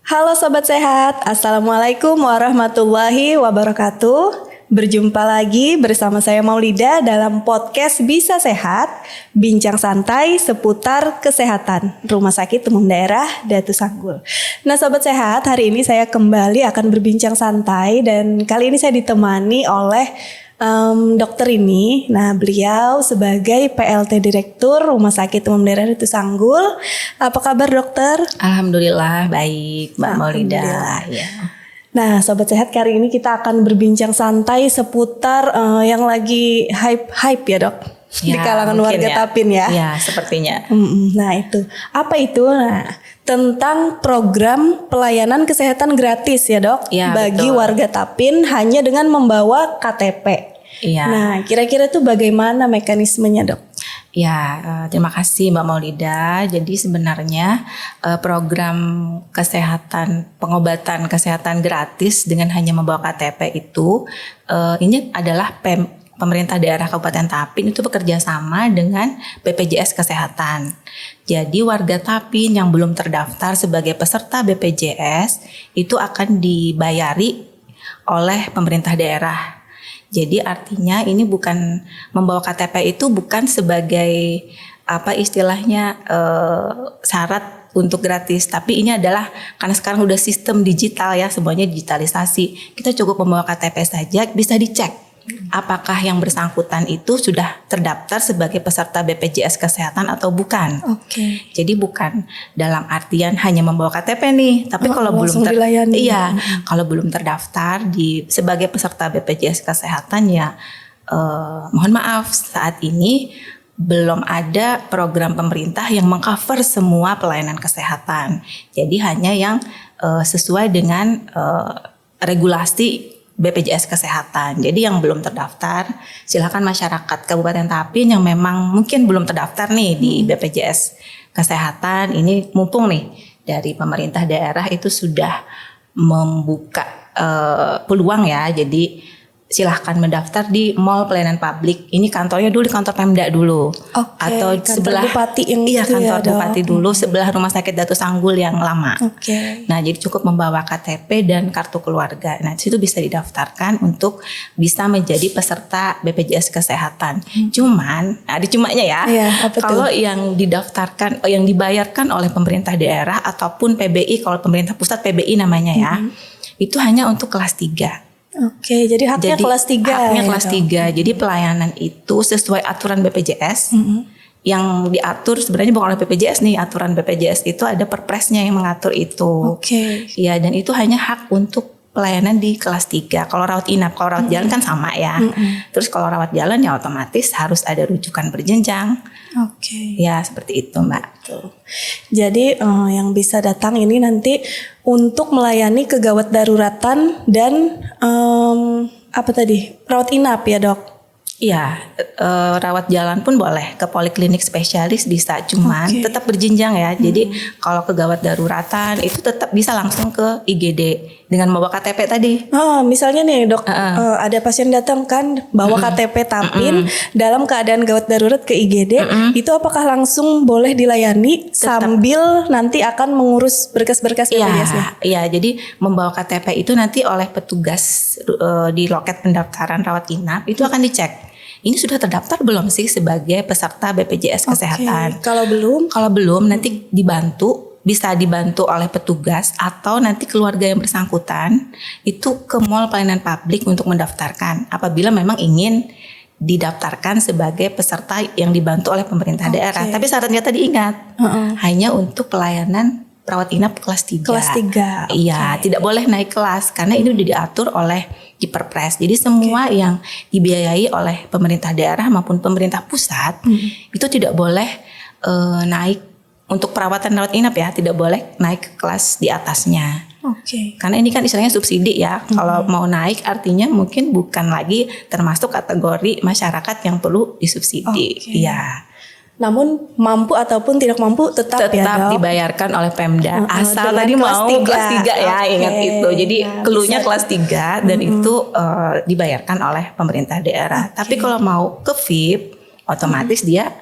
Halo Sobat Sehat, Assalamualaikum warahmatullahi wabarakatuh. Berjumpa lagi bersama saya Maulida dalam podcast Bisa Sehat, bincang santai seputar kesehatan Rumah Sakit Umum Daerah Datu Sanggul. Nah Sobat Sehat, hari ini saya kembali akan berbincang santai dan kali ini saya ditemani oleh dokter ini. Nah beliau sebagai PLT Direktur Rumah Sakit Umum Daerah Datu Sanggul. Apa kabar dokter? Alhamdulillah baik Mbak Maulida ya. Nah Sobat Sehat, kali ini kita akan berbincang santai seputar yang lagi hype ya dok di kalangan warga Tapin ya. Ya sepertinya. Nah itu apa itu? Nah tentang program pelayanan kesehatan gratis ya dok Ya, bagi betul. warga Tapin hanya dengan membawa KTP. Iya. Nah kira-kira itu bagaimana mekanismenya dok? Ya, terima kasih Mbak Maulida. Jadi sebenarnya program kesehatan, pengobatan kesehatan gratis dengan hanya membawa KTP itu ini adalah pemerintah daerah Kabupaten Tapin itu bekerja sama dengan BPJS Kesehatan. Jadi warga Tapin yang belum terdaftar sebagai peserta BPJS itu akan dibayari oleh pemerintah daerah. Jadi artinya ini bukan membawa KTP itu bukan sebagai apa istilahnya syarat untuk gratis, tapi ini adalah karena sekarang udah sistem digital ya, semuanya digitalisasi. Kita cukup membawa KTP saja, bisa dicek apakah yang bersangkutan itu sudah terdaftar sebagai peserta BPJS Kesehatan atau bukan. Oke. Jadi bukan dalam artian hanya membawa KTP nih, tapi kalau belum kalau belum terdaftar sebagai peserta BPJS Kesehatan ya mohon maaf saat ini belum ada program pemerintah yang mengcover semua pelayanan kesehatan. Jadi hanya yang sesuai dengan regulasi BPJS Kesehatan. Jadi yang belum terdaftar, silakan masyarakat Kabupaten Tapin yang memang mungkin belum terdaftar nih di BPJS Kesehatan. Ini mumpung nih dari pemerintah daerah itu sudah membuka peluang ya. Jadi silahkan mendaftar di Mall Pelayanan Publik. Ini kantornya dulu di kantor Pemda dulu. Atau kantor sebelah Bupati yang iya itu kantor ya, Bupati dulu sebelah Rumah Sakit Datu Sanggul yang lama. Nah, jadi cukup membawa KTP dan kartu keluarga. Nah, situ bisa didaftarkan untuk bisa menjadi peserta BPJS Kesehatan. Cuman, ada cumanya ya. Kalau yang didaftarkan, yang dibayarkan oleh pemerintah daerah ataupun PBI, kalau pemerintah pusat PBI namanya ya, itu hanya untuk kelas 3. Oke, jadi haknya kelas 3. Haknya kelas 3. Jadi pelayanan itu sesuai aturan BPJS. Yang diatur sebenarnya bukan oleh BPJS nih, aturan BPJS itu ada perpresnya yang mengatur itu. Oke. Ya, dan itu hanya hak untuk pelayanan di kelas 3. Kalau rawat inap, kalau rawat jalan kan sama ya. Terus kalau rawat jalan ya otomatis harus ada rujukan berjenjang. Oke. Ya, seperti itu, Mbak. Jadi yang bisa datang ini nanti untuk melayani kegawat daruratan dan rawat inap ya dok? Iya, rawat jalan pun boleh, ke poliklinik spesialis bisa, cuman tetap berjenjang ya. Jadi kalau kegawat daruratan itu tetap bisa langsung ke IGD dengan membawa KTP tadi. Misalnya nih dok, ada pasien datang kan bawa KTP Tapin dalam keadaan gawat darurat ke IGD, itu apakah langsung boleh dilayani tetap. Sambil nanti akan mengurus berkas-berkas BPJS-nya? Iya, jadi membawa KTP itu nanti oleh petugas di loket pendaftaran rawat inap itu akan dicek. Ini sudah terdaftar belum sih sebagai peserta BPJS Kesehatan? Kalau belum nanti bisa dibantu oleh petugas atau nanti keluarga yang bersangkutan itu ke Mall Pelayanan Publik untuk mendaftarkan apabila memang ingin didaftarkan sebagai peserta yang dibantu oleh pemerintah daerah. Tapi syaratnya tadi ingat, hanya untuk pelayanan perawat inap kelas 3. Kelas 3. Iya, tidak boleh naik kelas karena ini udah diatur oleh di Perpres. Jadi semua yang dibiayai oleh pemerintah daerah maupun pemerintah pusat itu tidak boleh naik untuk perawatan rawat inap ya, tidak boleh naik ke kelas di atasnya. Karena ini kan istilahnya subsidi ya. Kalau mau naik artinya mungkin bukan lagi termasuk kategori masyarakat yang perlu disubsidi. Iya. Namun mampu ataupun tidak mampu tetap ya dok? Dibayarkan oleh Pemda. Asal tadi mau kelas 3 ya, ingat itu. Jadi keluarnya kelas 3 dan itu dibayarkan oleh pemerintah daerah. Tapi kalau mau ke VIP otomatis dia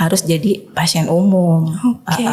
harus jadi pasien umum. Oke.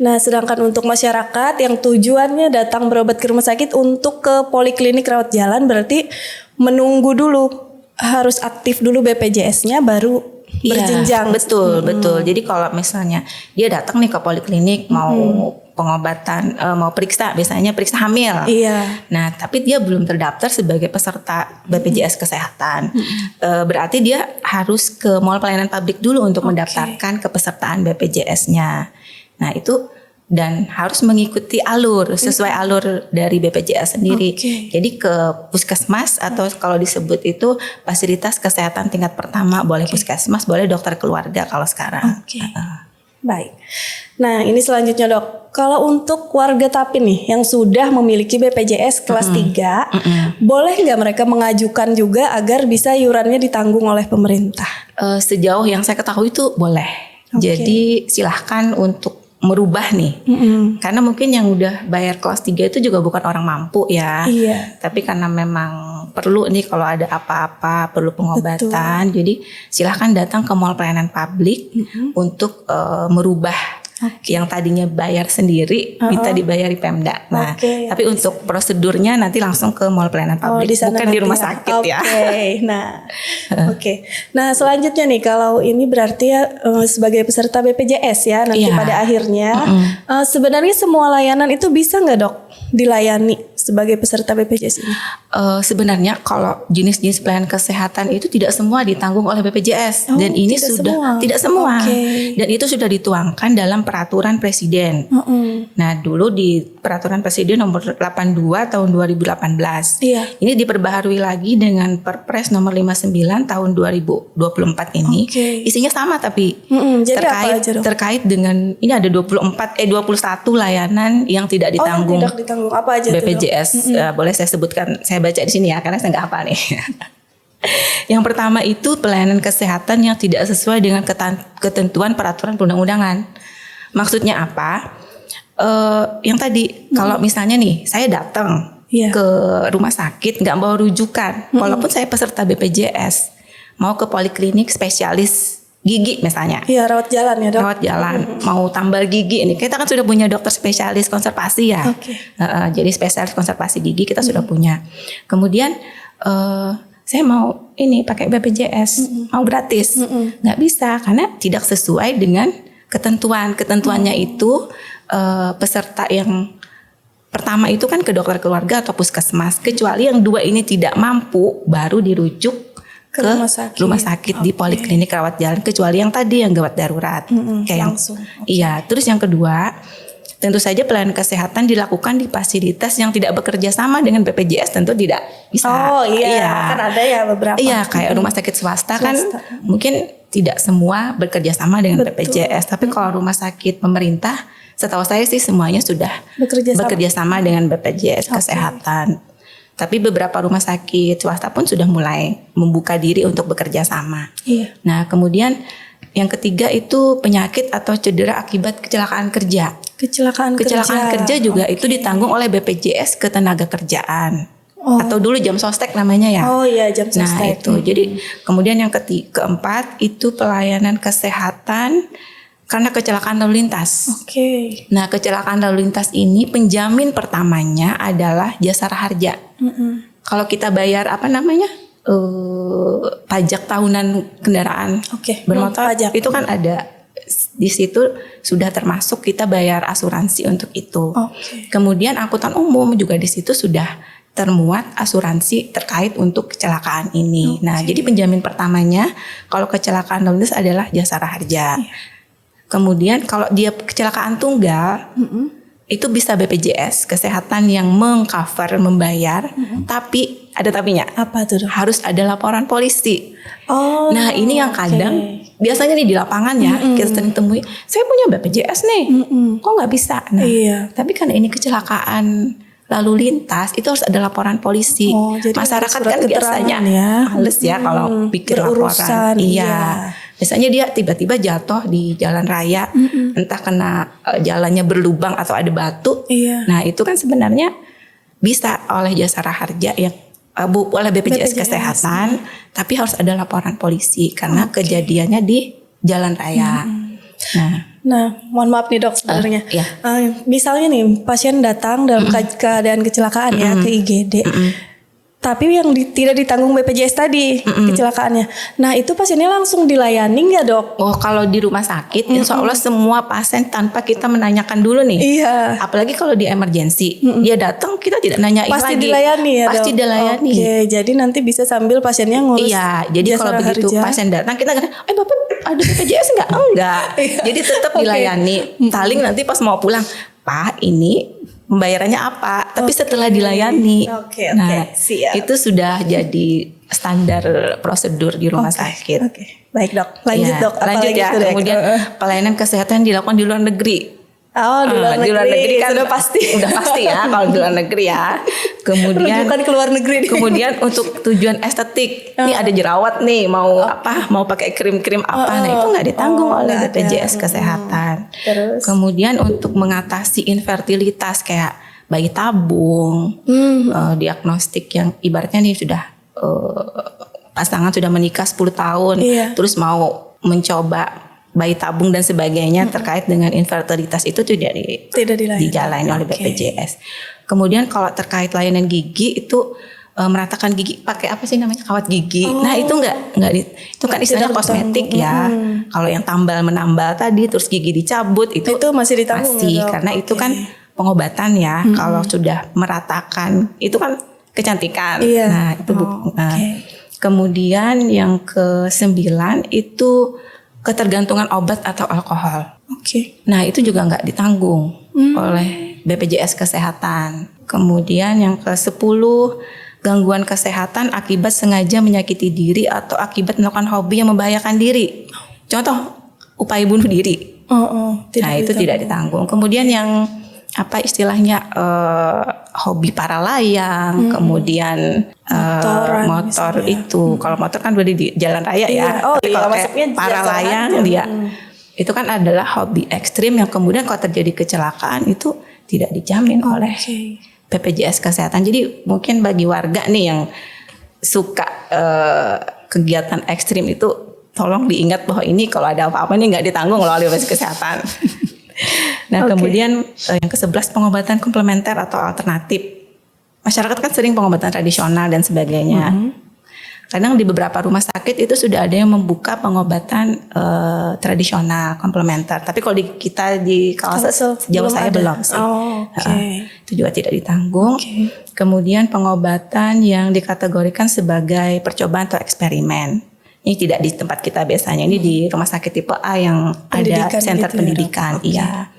Nah, sedangkan untuk masyarakat yang tujuannya datang berobat ke rumah sakit untuk ke poliklinik rawat jalan berarti menunggu dulu, harus aktif dulu BPJS-nya baru berjenjang. Betul. Jadi kalau misalnya dia datang nih ke poliklinik mau pengobatan, mau periksa, biasanya periksa hamil. Iya. Nah, tapi dia belum terdaftar sebagai peserta BPJS Kesehatan. Berarti dia harus ke mall pelayanan publik dulu untuk mendaftarkan kepesertaan BPJS-nya. Nah, itu dan harus mengikuti alur sesuai alur dari BPJS sendiri. Jadi ke puskesmas atau kalau disebut itu fasilitas kesehatan tingkat pertama, boleh puskesmas, boleh dokter keluarga kalau sekarang. Baik. Nah, ini selanjutnya Dok. Kalau untuk warga Tapin nih yang sudah memiliki BPJS kelas 3, boleh nggak mereka mengajukan juga agar bisa iurannya ditanggung oleh pemerintah? Sejauh yang saya ketahui itu boleh. Jadi silahkan untuk merubah nih. Karena mungkin yang udah bayar kelas 3 itu juga bukan orang mampu ya. Iya. Tapi karena memang perlu nih kalau ada apa-apa, perlu pengobatan. Jadi silahkan datang ke mall pelayanan publik untuk merubah yang tadinya bayar sendiri minta dibayari Pemda. Nah, tapi untuk prosedurnya nanti langsung ke mall pelayanan publik, bukan di rumah sakit ya. Nah, Nah, selanjutnya nih kalau ini berarti ya sebagai peserta BPJS ya nanti pada akhirnya sebenarnya semua layanan itu bisa nggak Dok dilayani sebagai peserta BPJS ini? Sebenarnya kalau jenis-jenis pelayanan kesehatan itu tidak semua ditanggung oleh BPJS dan ini tidak semua. Dan itu sudah dituangkan dalam peraturan presiden. Nah, dulu di peraturan presiden nomor 82 tahun 2018. Ini diperbaharui lagi dengan Perpres nomor 59 tahun 2024 ini. Isinya sama tapi terkait dengan ini ada 21 layanan yang tidak ditanggung. Apa aja BPJS. Boleh saya sebutkan, saya baca di sini ya karena saya nggak hafal nih. Yang pertama itu pelayanan kesehatan yang tidak sesuai dengan ketentuan peraturan perundang-undangan. Maksudnya apa? Yang tadi kalau misalnya nih saya datang ke rumah sakit nggak bawa rujukan, walaupun saya peserta BPJS, mau ke poliklinik spesialis gigi misalnya. Iya, rawat jalan ya Dok. Rawat jalan, mau tambal gigi ini. Kita kan sudah punya dokter spesialis konservasi ya. Jadi spesialis konservasi gigi kita sudah punya. Kemudian saya mau ini pakai BPJS, mau gratis. Nggak bisa karena tidak sesuai dengan ketentuan. Ketentuannya itu peserta yang pertama itu kan ke dokter keluarga atau puskesmas. Kecuali yang dua ini tidak mampu, baru dirujuk ke rumah sakit di poliklinik rawat jalan, kecuali yang tadi yang gawat darurat kayak langsung. Iya, terus yang kedua tentu saja pelayanan kesehatan dilakukan di fasilitas yang tidak bekerja sama dengan BPJS tentu tidak bisa. Kan ada ya beberapa. Iya, kayak rumah sakit swasta kan mungkin tidak semua bekerja sama dengan BPJS, tapi kalau rumah sakit pemerintah setahu saya sih semuanya sudah bekerja sama dengan BPJS Kesehatan. Tapi beberapa rumah sakit swasta pun sudah mulai membuka diri untuk bekerja sama. Nah, kemudian yang ketiga itu penyakit atau cedera akibat kecelakaan kerja. Kecelakaan kerja juga itu ditanggung oleh BPJS Ketenagakerjaan. Atau dulu jam sostek namanya ya. Jam sostek. Nah, itu. Jadi kemudian yang keempat itu pelayanan kesehatan karena kecelakaan lalu lintas. Nah, kecelakaan lalu lintas ini penjamin pertamanya adalah Jasara Harja. Kalau kita bayar pajak tahunan kendaraan bermotor, itu kan ada di situ sudah termasuk kita bayar asuransi untuk itu. Kemudian angkutan umum juga di situ sudah termuat asuransi terkait untuk kecelakaan ini. Nah, jadi penjamin pertamanya kalau kecelakaan lalu lintas adalah Jasara Harja. Kemudian kalau dia kecelakaan tunggal, itu bisa BPJS Kesehatan yang mengcover, membayar, tapi ada tapinya. Apa tuh? Harus ada laporan polisi. Nah, ini yang kadang biasanya nih di lapangan ya kita sering temui, saya punya BPJS nih, kok nggak bisa? Nah, tapi karena ini kecelakaan lalu lintas itu harus ada laporan polisi. Masyarakat kan biasanya males ya kalau pikir laporan. Biasanya dia tiba-tiba jatuh di jalan raya, entah kena jalannya berlubang atau ada batu. Nah, itu kan sebenarnya bisa oleh Jasara Harja yang oleh BPJS Kesehatan, tapi harus ada laporan polisi karena kejadiannya di jalan raya. Nah, mohon maaf nih dok sebenarnya. Iya. Misalnya nih pasien datang dalam keadaan kecelakaan ya ke IGD. Tapi yang tidak ditanggung BPJS tadi kecelakaannya. Nah itu pasiennya langsung dilayani nggak dok? Oh kalau di rumah sakit insya Allah semua pasien tanpa kita menanyakan dulu nih. Iya. Apalagi kalau di emergency dia datang kita tidak nanyain Pasti lagi. dilayani ya Pasti dok? dilayani. Oke, jadi nanti bisa sambil pasiennya ngurus. Iya, jadi jasa kalau begitu harja. pasien datang kita kata, bapak ada BPJS nggak? Enggak. Jadi tetap dilayani. Paling nanti pas mau pulang, Pak ini pembayarannya apa? Tapi setelah dilayani, Oke, nah siap. itu sudah jadi standar prosedur di rumah sakit. Oke, baik dok. Lanjut Iya, dok. lanjut Apalagi ya. tuh, Dok? Kemudian pelayanan kesehatan dilakukan di luar negeri. Oh, di luar negeri kan sudah pasti. Udah pasti ya kalau di luar negeri ya. Kemudian Rujukan ke luar negeri nih. Kemudian untuk tujuan estetik, nih ada jerawat nih, mau apa? Mau pakai krim-krim apa? Nah, itu nggak ditanggung oleh nggak ada. BPJS Kesehatan. Terus? Kemudian untuk mengatasi infertilitas kayak bayi tabung, diagnostik yang ibaratnya nih sudah pasangan sudah menikah 10 tahun, Iya. terus mau mencoba bayi tabung dan sebagainya terkait dengan infertilitas itu tidak dijalani oleh BPJS. Kemudian kalau terkait layanan gigi itu meratakan gigi pakai apa sih namanya kawat gigi. Nah itu nggak itu kan istilahnya kosmetik ya. Kalau yang tambal menambal tadi terus gigi dicabut itu masih ditanggung masih ya, dok? karena itu kan pengobatan ya. Kalau sudah meratakan itu kan kecantikan. Iya. Nah itu kemudian yang ke-9 itu ketergantungan obat atau alkohol. Oke. Nah itu juga nggak ditanggung oleh BPJS Kesehatan. Kemudian yang ke-10 gangguan kesehatan akibat sengaja menyakiti diri atau akibat melakukan hobi yang membahayakan diri. Contoh upaya bunuh diri. Nah itu tidak ditanggung. Kemudian yang apa istilahnya hobi para layang, kemudian motor itu. Kalau motor kan boleh di jalan raya ya. Tapi kalau para layang dia itu kan adalah hobi ekstrim yang kemudian kalau terjadi kecelakaan itu tidak dijamin oleh BPJS Kesehatan. Jadi mungkin bagi warga nih yang suka kegiatan ekstrim itu tolong diingat bahwa ini kalau ada apa-apa nih nggak ditanggung oleh BPJS Kesehatan. Nah kemudian yang ke-11 pengobatan komplementer atau alternatif. Masyarakat kan sering pengobatan tradisional dan sebagainya. Kadang di beberapa rumah sakit itu sudah ada yang membuka pengobatan tradisional komplementer. Tapi kalau kita di kawasan sejauh saya belum sih. Itu juga tidak ditanggung. Kemudian pengobatan yang dikategorikan sebagai percobaan atau eksperimen. Ini tidak di tempat kita biasanya. Ini di rumah sakit tipe A yang ada center gitu pendidikan. Iya.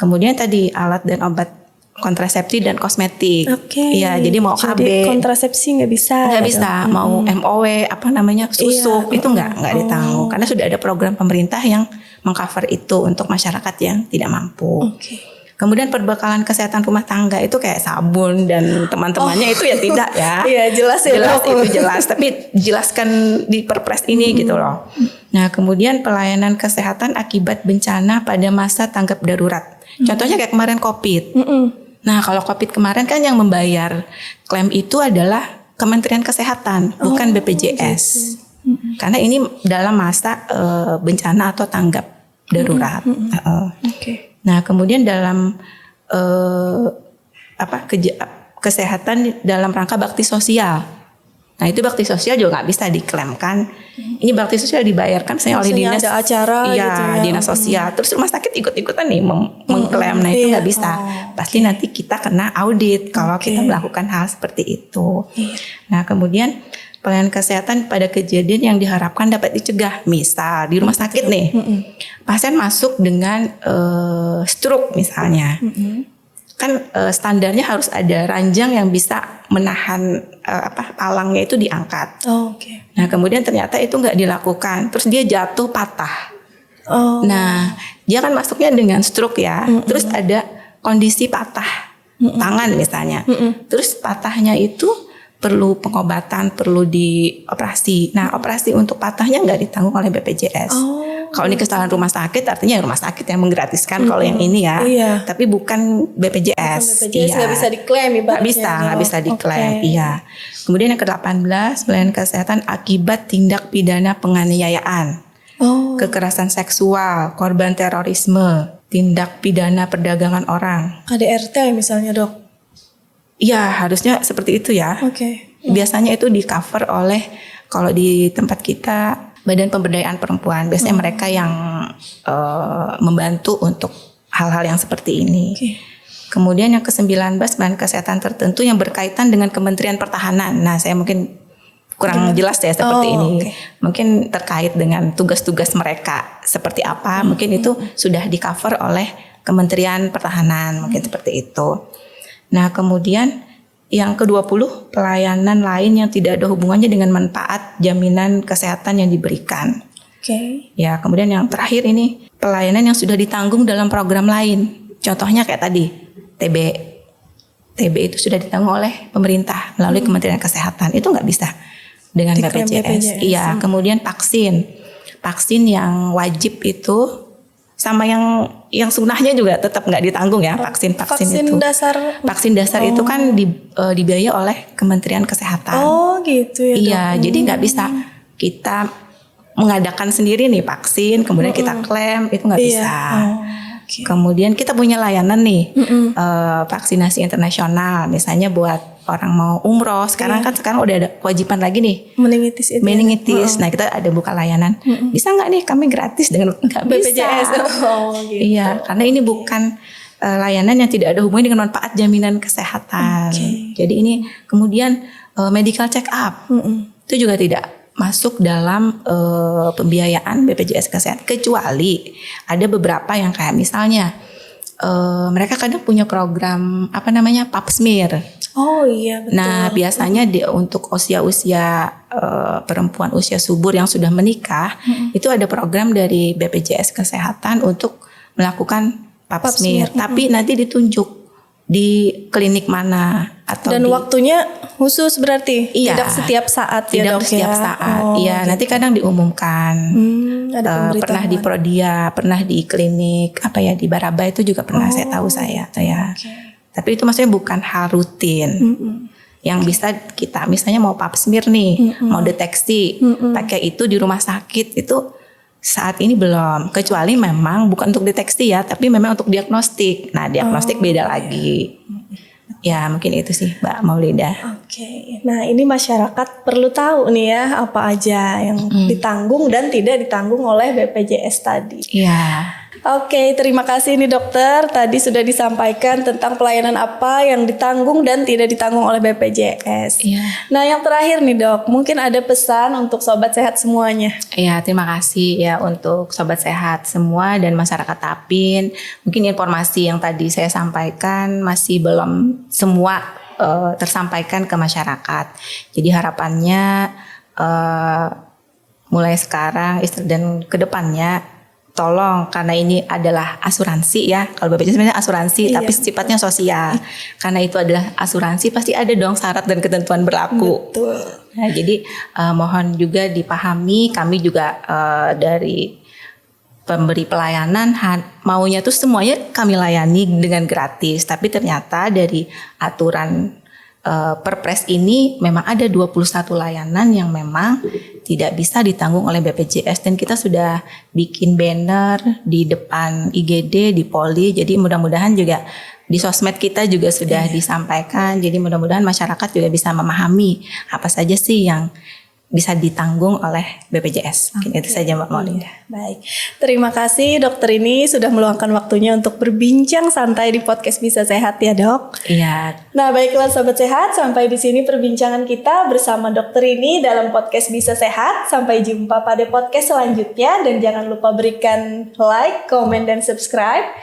Kemudian tadi alat dan obat kontrasepsi dan kosmetik. Iya, jadi mau KB. Jadi kontrasepsi nggak bisa. Nggak bisa. Mau MOW apa namanya susuk itu nggak ditanggung karena sudah ada program pemerintah yang mengcover itu untuk masyarakat yang tidak mampu. Kemudian perbekalan kesehatan rumah tangga itu kayak sabun dan teman-temannya itu ya tidak ya. Iya jelas ya. Jelas itu jelas. Tapi jelaskan di perpres ini gitu loh. Nah kemudian pelayanan kesehatan akibat bencana pada masa tanggap darurat. Contohnya kayak kemarin COVID. Nah kalau COVID kemarin kan yang membayar klaim itu adalah Kementerian Kesehatan bukan BPJS. Karena ini dalam masa bencana atau tanggap darurat. Nah kemudian dalam kesehatan dalam rangka bakti sosial. Nah itu bakti sosial juga nggak bisa diklaimkan. Ini bakti sosial dibayarkan misalnya oleh dinas ada acara gitu ya. Dinas sosial. Terus rumah sakit ikut-ikutan nih mengklaim. Nah itu nggak bisa. Pasti nanti kita kena audit kalau kita melakukan hal seperti itu. Nah kemudian pelayanan kesehatan pada kejadian yang diharapkan dapat dicegah. Misal di rumah sakit nih, pasien masuk dengan stroke misalnya. Kan standarnya harus ada ranjang yang bisa menahan palangnya itu diangkat. Nah kemudian ternyata itu nggak dilakukan. Terus dia jatuh patah. Nah dia kan masuknya dengan stroke ya. Terus ada kondisi patah tangan misalnya. Terus patahnya itu perlu pengobatan, perlu dioperasi. Nah, operasi untuk patahnya nggak ditanggung oleh BPJS. Kalau ini kesalahan rumah sakit, artinya rumah sakit yang menggratiskan kalau yang ini ya. Tapi bukan BPJS. BPJS nggak bisa diklaim ibaratnya. Nggak bisa diklaim. Iya. Kemudian yang ke-18, pelayanan kesehatan akibat tindak pidana penganiayaan. kekerasan seksual, korban terorisme, tindak pidana perdagangan orang. KDRT misalnya dok? Iya, harusnya seperti itu ya. Oke. Biasanya itu di cover oleh, kalau di tempat kita, Badan Pemberdayaan Perempuan. Biasanya mereka yang membantu untuk hal-hal yang seperti ini. Oke. Kemudian yang ke-19, bahan kesehatan tertentu yang berkaitan dengan Kementerian Pertahanan. Nah, saya mungkin kurang jelas ya seperti ini. Okay. Mungkin terkait dengan tugas-tugas mereka seperti apa. Mungkin itu sudah di cover oleh Kementerian Pertahanan. Mungkin seperti itu. Nah, kemudian yang ke-20, pelayanan lain yang tidak ada hubungannya dengan manfaat jaminan kesehatan yang diberikan. Oke. Ya, kemudian yang terakhir ini, pelayanan yang sudah ditanggung dalam program lain. Contohnya kayak tadi, TB itu sudah ditanggung oleh pemerintah melalui Kementerian Kesehatan. Itu nggak bisa dengan BPJS. Iya, kemudian vaksin yang wajib itu sama yang sunnahnya juga tetap nggak ditanggung ya, vaksin itu. Vaksin dasar itu kan dibiayai oleh Kementerian Kesehatan. Oh gitu ya. Iya, jadi nggak bisa kita mengadakan sendiri nih vaksin, kemudian kita klaim, itu nggak bisa. Okay. Kemudian kita punya layanan nih, vaksinasi internasional, misalnya buat orang mau umroh. Sekarang udah ada kewajiban lagi nih, meningitis. Nah, kita ada buka layanan. Bisa nggak nih kami gratis dengan nggak BPJS? Bisa. Gitu. Iya, karena ini bukan layanan yang tidak ada hubungannya dengan manfaat jaminan kesehatan. Jadi ini kemudian medical check up itu juga tidak masuk dalam pembiayaan BPJS Kesehatan, kecuali ada beberapa yang kayak misalnya mereka kadang punya program pap smear. Oh iya betul. Nah, biasanya untuk usia-usia perempuan usia subur yang sudah menikah, itu ada program dari BPJS Kesehatan untuk melakukan pap smear. Tapi nanti ditunjuk di klinik mana atau dan waktunya khusus berarti? Iya, tidak setiap saat ya dok? Tidak setiap saat. Iya, nanti kadang diumumkan. Ada pernah di Prodia, pernah di klinik di Baraba itu juga pernah saya tahu saya. Tapi itu maksudnya bukan hal rutin. Yang bisa kita misalnya mau pap smear nih, mau deteksi, pakai itu di rumah sakit itu saat ini belum, kecuali memang bukan untuk deteksi ya, tapi memang untuk diagnostik. Nah, diagnostik beda lagi. Ya, mungkin itu sih Mbak Maulidah. Oke. Nah, ini masyarakat perlu tahu nih ya, apa aja yang ditanggung dan tidak ditanggung oleh BPJS tadi. Iya. Oke, terima kasih nih dokter. Tadi sudah disampaikan tentang pelayanan apa yang ditanggung dan tidak ditanggung oleh BPJS. Iya. Nah, yang terakhir nih dok, mungkin ada pesan untuk sobat sehat semuanya. Iya, terima kasih ya untuk sobat sehat semua dan masyarakat Tapin. Mungkin informasi yang tadi saya sampaikan masih belum semua tersampaikan ke masyarakat. Jadi harapannya mulai sekarang dan kedepannya tolong, karena ini adalah asuransi ya. Kalau BPJS sebenarnya asuransi, tapi sifatnya sosial. Karena itu adalah asuransi, pasti ada dong syarat dan ketentuan berlaku. Betul. Nah, jadi mohon juga dipahami, kami juga dari pemberi pelayanan maunya tuh semuanya kami layani dengan gratis. Tapi ternyata dari aturan Perpres ini memang ada 21 layanan yang memang tidak bisa ditanggung oleh BPJS, dan kita sudah bikin banner di depan IGD, di Poli. Jadi mudah-mudahan juga di sosmed kita juga sudah disampaikan. Jadi mudah-mudahan masyarakat juga bisa memahami apa saja sih yang bisa ditanggung oleh BPJS. Mungkin itu saja Mbak Maulidah. Baik, terima kasih dokter ini sudah meluangkan waktunya untuk berbincang santai di podcast Bisa Sehat ya dok. Iya. Nah baiklah sobat sehat, sampai di sini perbincangan kita bersama dokter ini dalam podcast Bisa Sehat. Sampai jumpa pada podcast selanjutnya dan jangan lupa berikan like, komen, dan subscribe.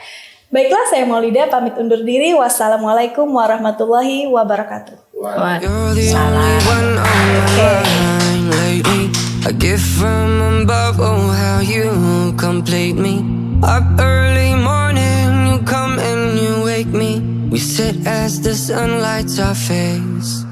Baiklah, saya Maulidah pamit undur diri. Wassalamualaikum warahmatullahi wabarakatuh. Lately, a gift from above. Oh, how you complete me. Up early morning, you come and you wake me. We sit as the sun lights our face.